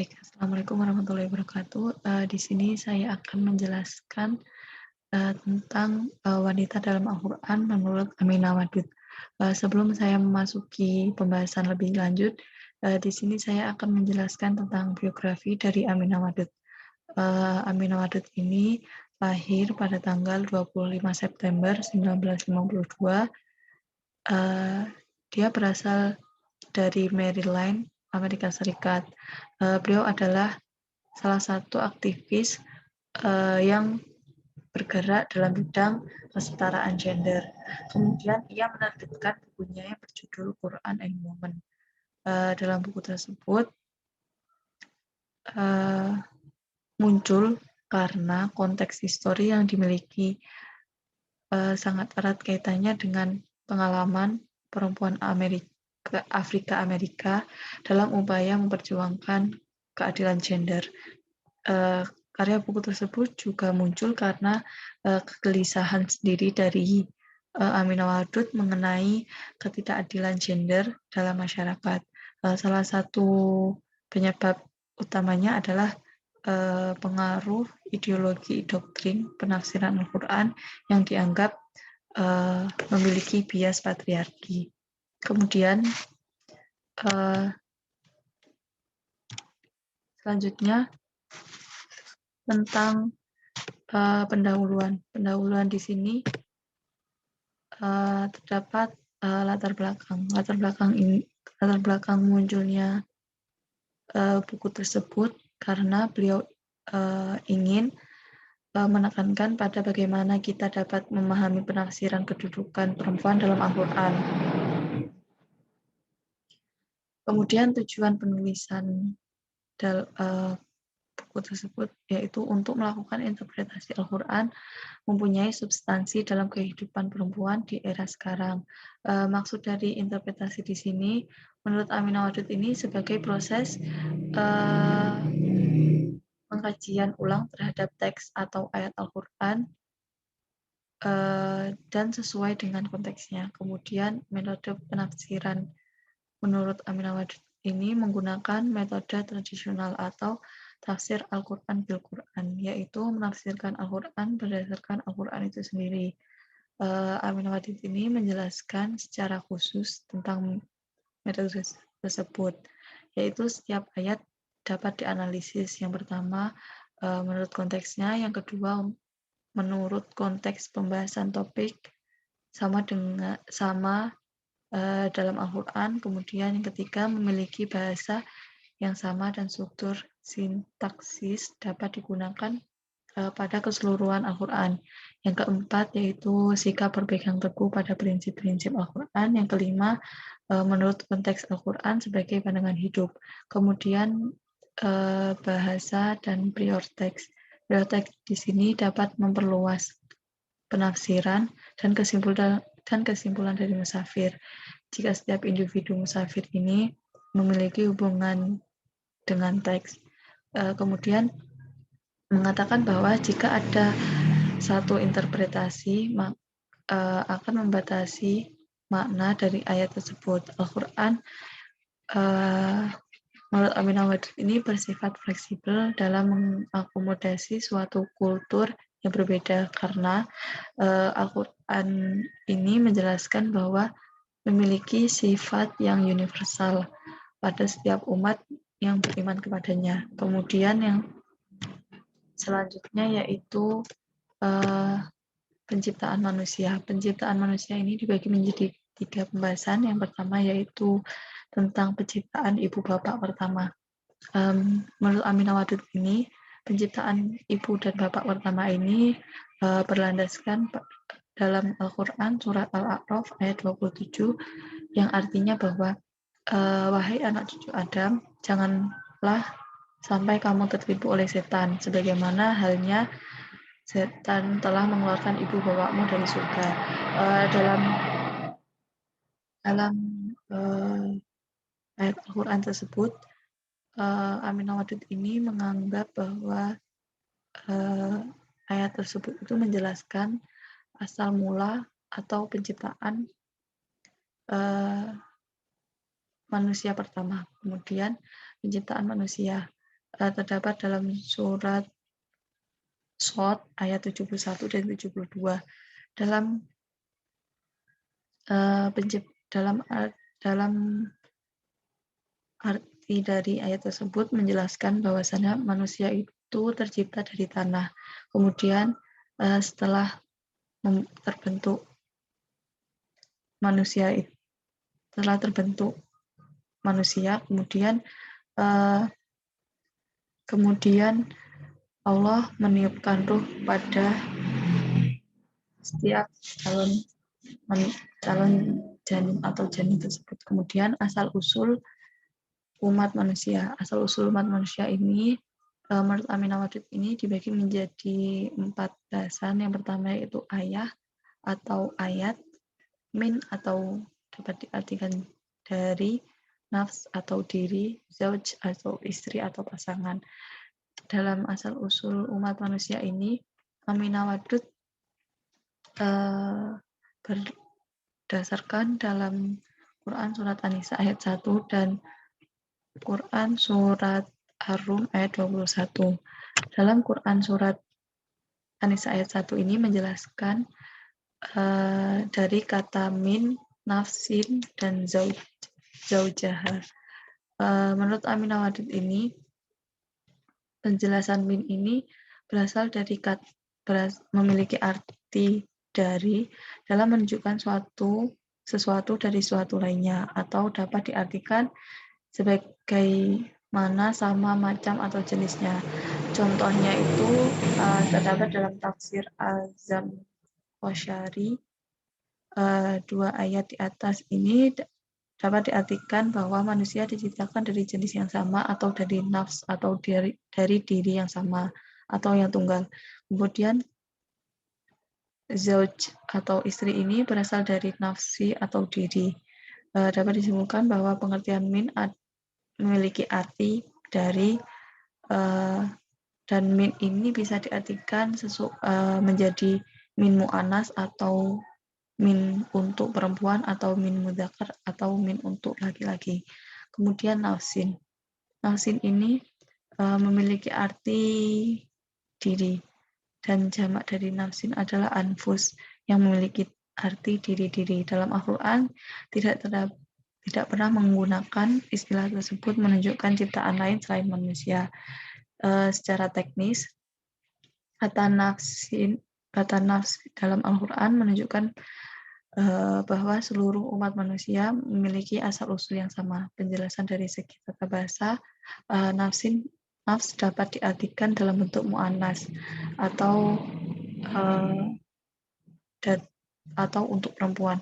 Baik, assalamualaikum warahmatullahi wabarakatuh. Di sini saya akan menjelaskan tentang wanita dalam Al-Quran menurut Aminah Wadud. Sebelum saya memasuki pembahasan lebih lanjut, di sini saya akan menjelaskan tentang biografi dari Aminah Wadud. Aminah Wadud ini lahir pada tanggal 25 September 1952. Dia berasal dari Maryland, Amerika Serikat. Beliau adalah salah satu aktivis yang bergerak dalam bidang kesetaraan gender. Kemudian ia menerbitkan bukunya yang berjudul Quran and Women. Dalam buku tersebut muncul karena konteks histori yang dimiliki sangat erat kaitannya dengan pengalaman perempuan Afrika Amerika dalam upaya memperjuangkan keadilan gender. Karya buku tersebut juga muncul karena kegelisahan sendiri dari Aminah Wadud mengenai ketidakadilan gender dalam masyarakat. Salah satu penyebab utamanya adalah pengaruh ideologi doktrin penafsiran Al-Quran yang dianggap memiliki bias patriarki. Kemudian selanjutnya tentang pendahuluan. Pendahuluan di sini terdapat latar belakang munculnya buku tersebut karena beliau ingin menekankan pada bagaimana kita dapat memahami penafsiran kedudukan perempuan dalam Al-Quran. Kemudian tujuan penulisan buku tersebut yaitu untuk melakukan interpretasi Al-Quran mempunyai substansi dalam kehidupan perempuan di era sekarang. Maksud dari interpretasi di sini, menurut Aminah Wadud ini sebagai proses pengkajian ulang terhadap teks atau ayat Al-Quran dan sesuai dengan konteksnya. Kemudian metode penafsiran menurut Aminah Wadud ini menggunakan metode tradisional atau tafsir Al-Quran bil Quran, yaitu menafsirkan Al-Quran berdasarkan Al-Quran itu sendiri. Aminah Wadud ini menjelaskan secara khusus tentang metode tersebut, yaitu setiap ayat dapat dianalisis. Yang pertama, menurut konteksnya. Yang kedua, menurut konteks pembahasan topik sama dalam Al-Quran. Kemudian yang ketiga, memiliki bahasa yang sama dan struktur sintaksis dapat digunakan pada keseluruhan Al-Quran. Yang keempat yaitu sikap berpegang teguh pada prinsip-prinsip Al-Quran. Yang kelima, menurut konteks Al-Quran sebagai pandangan hidup. Kemudian bahasa dan prior teks. Prior teks di sini dapat memperluas penafsiran dan kesimpulan dari musafir. Jika setiap individu musafir ini memiliki hubungan dengan teks. Kemudian mengatakan bahwa jika ada satu interpretasi akan membatasi makna dari ayat tersebut. Al-Quran menurut Aminah Wadud ini bersifat fleksibel dalam mengakomodasi suatu kultur yang berbeda karena Al-Quran ini menjelaskan bahwa memiliki sifat yang universal pada setiap umat yang beriman kepadanya. Kemudian yang selanjutnya yaitu penciptaan manusia. Penciptaan manusia ini dibagi menjadi 3 pembahasan. Yang pertama yaitu tentang penciptaan ibu bapak pertama. Menurut Aminah Wadud ini, penciptaan ibu dan bapak pertama ini berlandaskan dalam Al-Quran surat Al-A'raf ayat 27 yang artinya bahwa wahai anak cucu Adam, janganlah sampai kamu tertipu oleh setan, sebagaimana halnya setan telah mengeluarkan ibu bapakmu dari surga. Dalam ayat Al-Quran tersebut, Aminah Wadud ini menganggap bahwa ayat tersebut itu menjelaskan asal mula atau penciptaan manusia pertama. Kemudian penciptaan manusia. terdapat dalam surat Shad ayat 71 dan 72. Dalam dalam arti dari ayat tersebut menjelaskan bahwasanya manusia itu tercipta dari tanah. Kemudian setelah terbentuk manusia, kemudian Allah meniupkan ruh pada setiap calon janin atau janin tersebut. Kemudian asal-usul umat manusia ini menurut Aminah Wadud ini dibagi menjadi 4 bahasan. Yang pertama yaitu ayah atau ayat, min atau dapat diartikan dari, nafs atau diri, zauj atau istri atau pasangan. Dalam asal-usul umat manusia ini, Aminah Wadud berdasarkan dalam Quran surat An-Nisa ayat 1 dan Quran surat Ar-Rum ayat 21. Dalam Quran surat An-Nisa ayat 1 ini menjelaskan dari kata min, nafsin, dan zaujaha. Menurut Aminah Wadud ini, penjelasan min ini berasal dari memiliki arti dari dalam menunjukkan sesuatu dari suatu lainnya, atau dapat diartikan sebagai mana, sama, macam, atau jenisnya. Contohnya itu terdapat dalam tafsir Az-Zamakhsyari. 2 ayat di atas ini dapat diartikan bahwa manusia diciptakan dari jenis yang sama, atau dari nafs, atau dari diri yang sama, atau yang tunggal. Kemudian zauj atau istri ini berasal dari nafsi atau diri. Dapat disimpulkan bahwa pengertian min memiliki arti dari dan min ini bisa diartikan menjadi min mu'anas atau min untuk perempuan, atau min mudzakkar atau min untuk laki-laki. Kemudian nafsin ini memiliki arti diri, dan jamak dari nafsin adalah anfus yang memiliki arti diri-diri. Dalam Al-Quran tidak pernah menggunakan istilah tersebut menunjukkan ciptaan lain selain manusia. Secara teknis, kata nafs dalam Al-Quran menunjukkan bahwa seluruh umat manusia memiliki asal-usul yang sama. Penjelasan dari segi tata bahasa, nafs dapat diartikan dalam bentuk mu'annas atau untuk perempuan.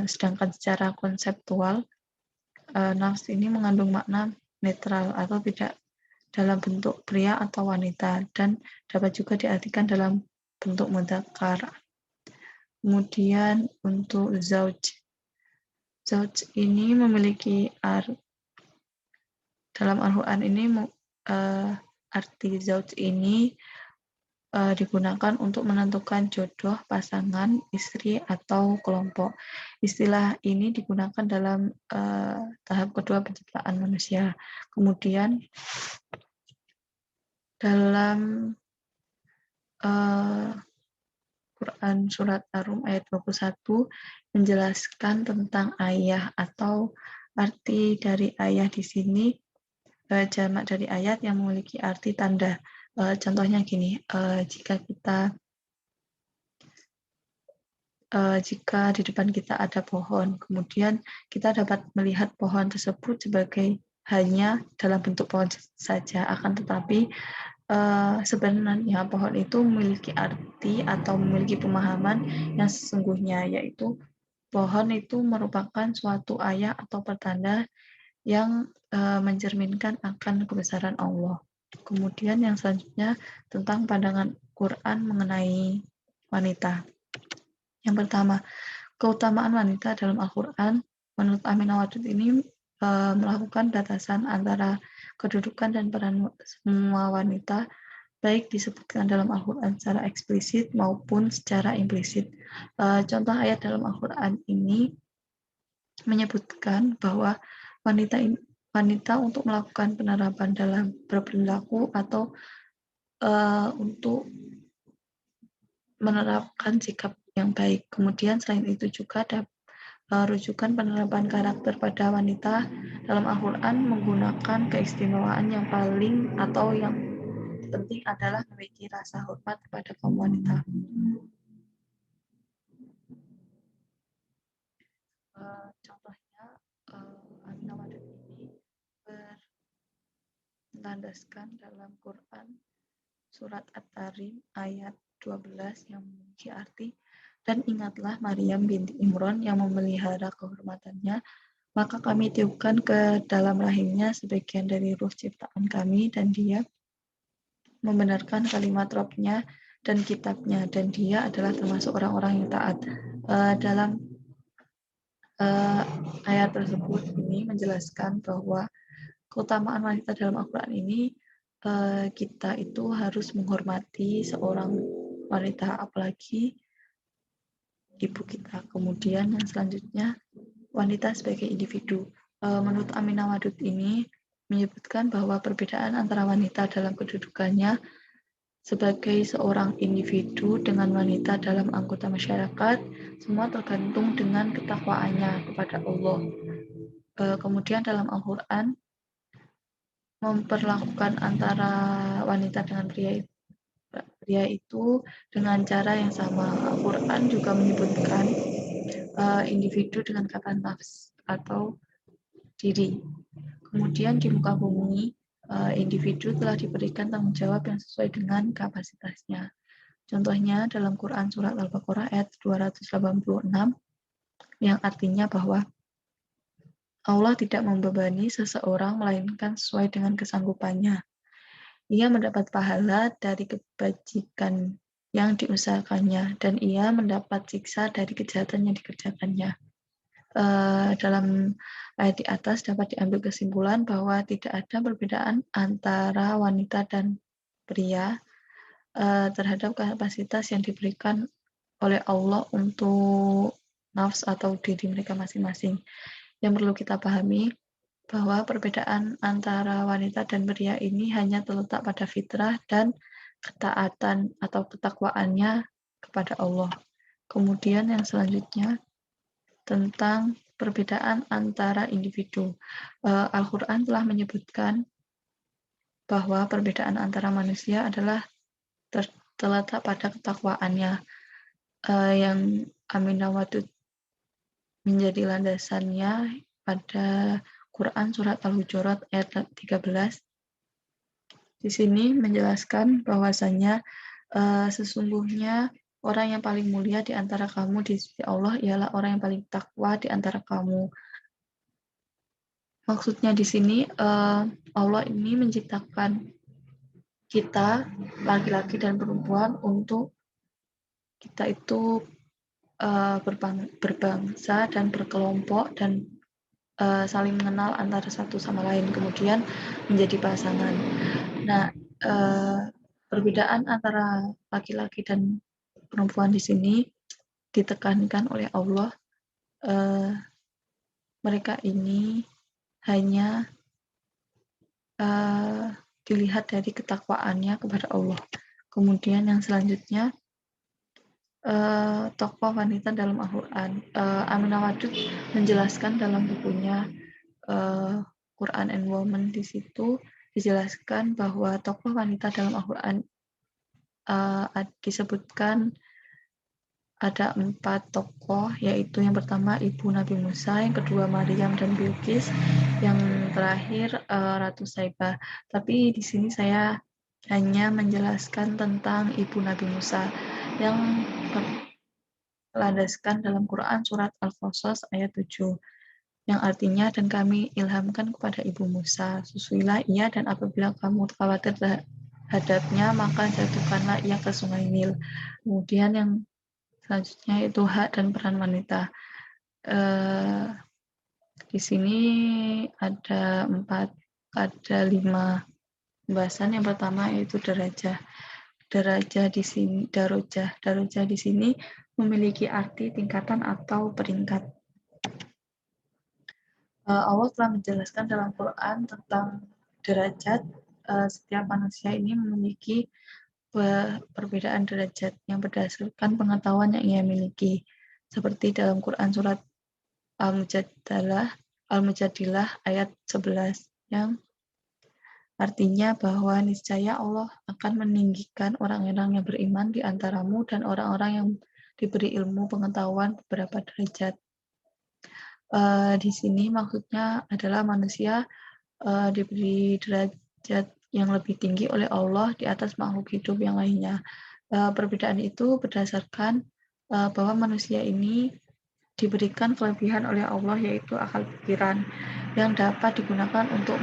Sedangkan secara konseptual, nafs ini mengandung makna netral atau tidak dalam bentuk pria atau wanita, dan dapat juga diartikan dalam bentuk mudzakkar. Kemudian untuk zauj ini memiliki dalam Al-Quran ini arti zauj ini digunakan untuk menentukan jodoh, pasangan, istri, atau kelompok. Istilah ini digunakan dalam tahap kedua penciptaan manusia. Kemudian dalam Quran surat Ar-Rum ayat 21 menjelaskan tentang ayah, atau arti dari ayah di sini jamak dari ayat yang memiliki arti tanda. Contohnya gini, jika di depan kita ada pohon, kemudian kita dapat melihat pohon tersebut sebagai hanya dalam bentuk pohon saja, akan tetapi sebenarnya pohon itu memiliki arti atau memiliki pemahaman yang sesungguhnya, yaitu pohon itu merupakan suatu ayat atau pertanda yang mencerminkan akan kebesaran Allah. Kemudian yang selanjutnya tentang pandangan Quran mengenai wanita. Yang pertama, keutamaan wanita dalam Al-Quran. Menurut Aminah Wadud ini melakukan batasan antara kedudukan dan peran semua wanita, baik disebutkan dalam Al-Quran secara eksplisit maupun secara implisit. Contoh ayat dalam Al-Quran ini menyebutkan bahwa wanita wanita untuk melakukan penerapan dalam berperilaku atau untuk menerapkan sikap yang baik. Kemudian selain itu juga ada rujukan penerapan karakter pada wanita dalam Al-Quran menggunakan keistimewaan yang paling atau yang penting adalah memiliki rasa hormat kepada kaum wanita. Contohnya, Aminah Wadud ini berlandaskan dalam Quran surat At-Tarim ayat 12 yang memiliki arti, dan ingatlah Maryam binti Imran yang memelihara kehormatannya, maka kami tiupkan ke dalam rahimnya sebagian dari ruh ciptaan kami, dan dia membenarkan kalimat Rabb-nya dan kitabnya, dan dia adalah termasuk orang-orang yang taat. Dalam ayat tersebut ini menjelaskan bahwa keutamaan wanita dalam Al-Quran ini, kita itu harus menghormati seorang wanita, apalagi ibu kita. Kemudian yang selanjutnya, wanita sebagai individu. Menurut Aminah Wadud ini menyebutkan bahwa perbedaan antara wanita dalam kedudukannya sebagai seorang individu dengan wanita dalam anggota masyarakat, semua tergantung dengan ketakwaannya kepada Allah. Kemudian dalam Al-Quran memperlakukan antara wanita dengan pria itu dengan cara yang sama. Al-Quran juga menyebutkan individu dengan kata nafs atau diri. Kemudian di muka bumi, individu telah diberikan tanggung jawab yang sesuai dengan kapasitasnya. Contohnya dalam Quran Surat Al-Baqarah ayat 286 yang artinya bahwa Allah tidak membebani seseorang melainkan sesuai dengan kesanggupannya. Ia mendapat pahala dari kebajikan yang diusahakannya, dan ia mendapat siksa dari kejahatan yang dikerjakannya. Dalam ayat di atas dapat diambil kesimpulan bahwa tidak ada perbedaan antara wanita dan pria terhadap kapasitas yang diberikan oleh Allah untuk nafs atau diri mereka masing-masing. Yang perlu kita pahami bahwa perbedaan antara wanita dan pria ini hanya terletak pada fitrah dan ketaatan atau ketakwaannya kepada Allah. Kemudian yang selanjutnya tentang perbedaan antara individu. Al-Quran telah menyebutkan bahwa perbedaan antara manusia adalah terletak pada ketakwaannya, yang Aminah Wadud menjadi landasannya pada Quran Surat Al-Hujurat ayat 13. Di sini menjelaskan bahwasanya sesungguhnya orang yang paling mulia di antara kamu di sisi Allah ialah orang yang paling takwa di antara kamu. Maksudnya di sini Allah ini menciptakan kita, laki-laki dan perempuan, untuk kita itu berbangsa dan berkelompok dan saling mengenal antara satu sama lain, kemudian menjadi pasangan. Nah, perbedaan antara laki-laki dan perempuan di sini ditekankan oleh Allah. Mereka ini hanya dilihat dari ketakwaannya kepada Allah. Kemudian yang selanjutnya, tokoh wanita dalam Al-Quran. Aminah Wadud menjelaskan dalam bukunya Quran and Women, di situ dijelaskan bahwa tokoh wanita dalam Al-Quran disebutkan ada 4 tokoh, yaitu yang pertama Ibu Nabi Musa, yang kedua Maryam dan Bilqis, yang terakhir Ratu Saibah. Tapi di sini saya hanya menjelaskan tentang Ibu Nabi Musa yang berlandaskan dalam Quran Surat Al-Qasas ayat 7. Yang artinya, dan kami ilhamkan kepada Ibu Musa, susuilah ia, dan apabila kamu khawatir terhadapnya, maka jatuhkanlah ia ke sungai Nil. Kemudian yang selanjutnya itu hak dan peran wanita. Di sini ada 5 pembahasan. Yang pertama yaitu darajah. Darajah di sini, darajah di sini memiliki arti tingkatan atau peringkat. Allah telah menjelaskan dalam Quran tentang derajat. Setiap manusia ini memiliki perbedaan derajat yang berdasarkan pengetahuan yang ia miliki. Seperti dalam Quran surat Al-Mujadilah ayat 11 yang artinya bahwa niscaya Allah akan meninggikan orang-orang yang beriman di antaramu dan orang-orang yang diberi ilmu pengetahuan beberapa derajat. Di sini maksudnya adalah manusia diberi derajat yang lebih tinggi oleh Allah di atas makhluk hidup yang lainnya. Perbedaan itu berdasarkan bahwa manusia ini diberikan kelebihan oleh Allah, yaitu akal pikiran yang dapat digunakan untuk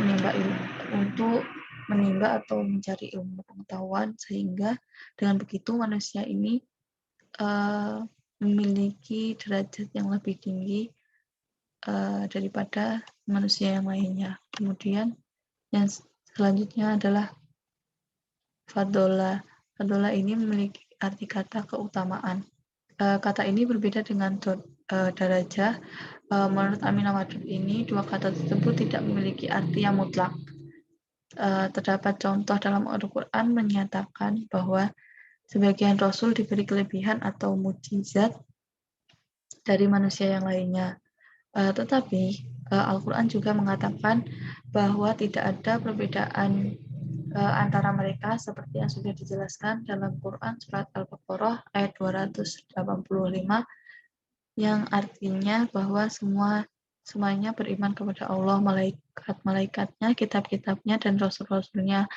menimba atau mencari ilmu pengetahuan, sehingga dengan begitu manusia ini memiliki derajat yang lebih tinggi daripada manusia yang lainnya. Kemudian yang selanjutnya adalah fadola. Fadola ini memiliki arti kata keutamaan. Kata ini berbeda dengan darajah. Menurut Aminah Wadud ini, dua kata tersebut tidak memiliki arti yang mutlak. Terdapat contoh dalam Al-Quran menyatakan bahwa sebagian Rasul diberi kelebihan atau mukjizat dari manusia yang lainnya. Tetapi Al-Quran juga mengatakan bahwa tidak ada perbedaan antara mereka seperti yang sudah dijelaskan dalam Quran surat Al-Baqarah ayat 285 yang artinya bahwa semuanya beriman kepada Allah, malaikat-malaikatnya, kitab-kitabnya, dan rasul-rasulnya.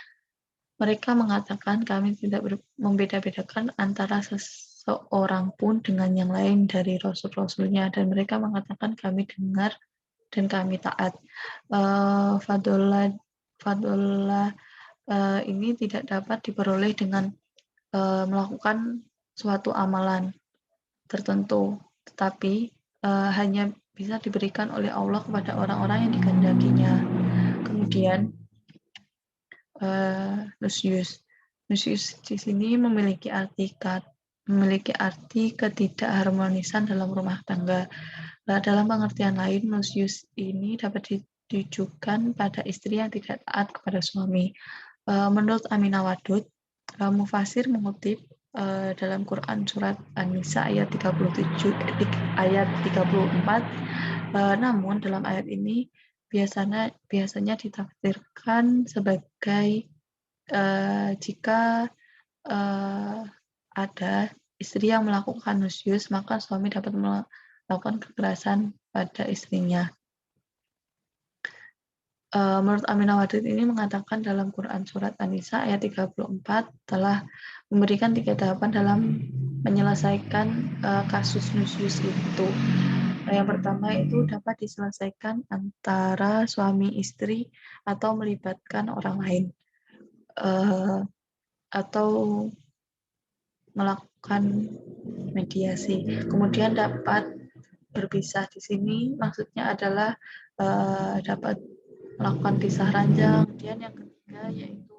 Mereka mengatakan kami tidak membeda-bedakan antara seseorang pun dengan yang lain dari rasul-rasulnya, dan mereka mengatakan kami dengar dan kami taat. Fadullah ini tidak dapat diperoleh dengan melakukan suatu amalan tertentu, tetapi hanya bisa diberikan oleh Allah kepada orang-orang yang dikehendakinya. Kemudian nusyus di sini memiliki arti ketidakharmonisan dalam rumah tangga. Dalam pengertian lain, nusyus ini dapat ditujukan pada istri yang tidak taat kepada suami. Menurut Aminah Wadud, Mufasir mengutip dalam Quran surat An-Nisa ayat 37 ayat 34, namun dalam ayat ini biasanya ditafsirkan sebagai jika ada istri yang melakukan nusyus, maka suami dapat melakukan kekerasan pada istrinya. Menurut Aminah Wadud ini mengatakan dalam Quran surat An-Nisa ayat 34 telah memberikan 3 tahapan dalam menyelesaikan kasus nusyus itu. Yang pertama itu dapat diselesaikan antara suami istri atau melibatkan orang lain, atau melakukan mediasi. Kemudian dapat berpisah di sini maksudnya adalah dapat melakukan pisah ranjang. Kemudian yang ketiga yaitu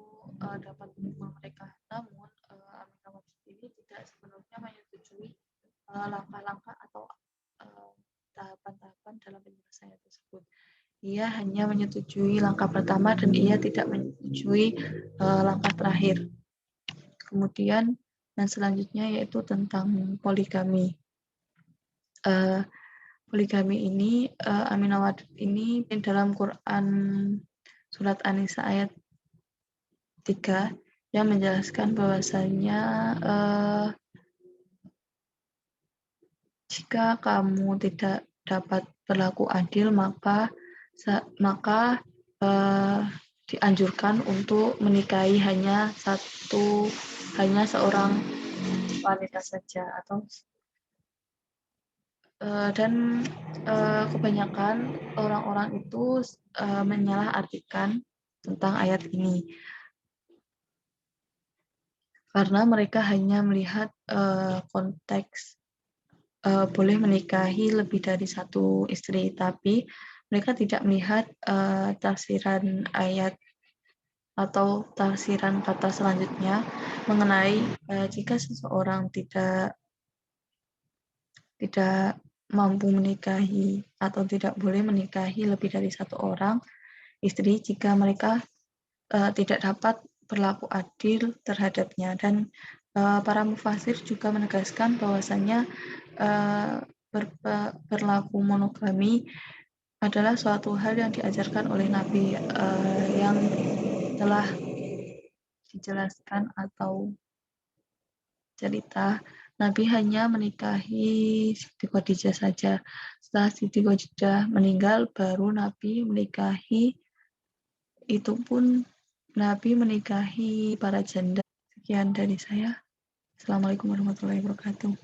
dapat memukul mereka. Namun Aminah Wadud ini tidak sepenuhnya menyetujui langkah-langkah atau tahapan-tahapan dalam penyelesaian tersebut. Ia hanya menyetujui langkah pertama dan ia tidak menyetujui langkah terakhir. Kemudian yang selanjutnya yaitu tentang poligami. Poligami ini, Aminah Wadud ini dalam Quran surat An-Nisa ayat 3 yang menjelaskan bahwasanya jika kamu tidak dapat berlaku adil, maka dianjurkan untuk menikahi hanya seorang wanita saja, atau dan kebanyakan orang-orang itu menyalahartikan tentang ayat ini karena mereka hanya melihat konteks boleh menikahi lebih dari satu istri, tapi mereka tidak melihat tafsiran ayat atau tafsiran kata selanjutnya mengenai jika seseorang tidak mampu menikahi atau tidak boleh menikahi lebih dari satu orang istri jika mereka tidak dapat berlaku adil terhadapnya. Dan para mufasir juga menegaskan bahwasannya uh, berlaku monogami adalah suatu hal yang diajarkan oleh Nabi yang telah dijelaskan atau cerita Nabi hanya menikahi Siti Khadijah saja. Setelah Siti Khadijah meninggal, baru Nabi menikahi, itu pun Nabi menikahi para janda. Sekian dari saya. Assalamualaikum warahmatullahi wabarakatuh.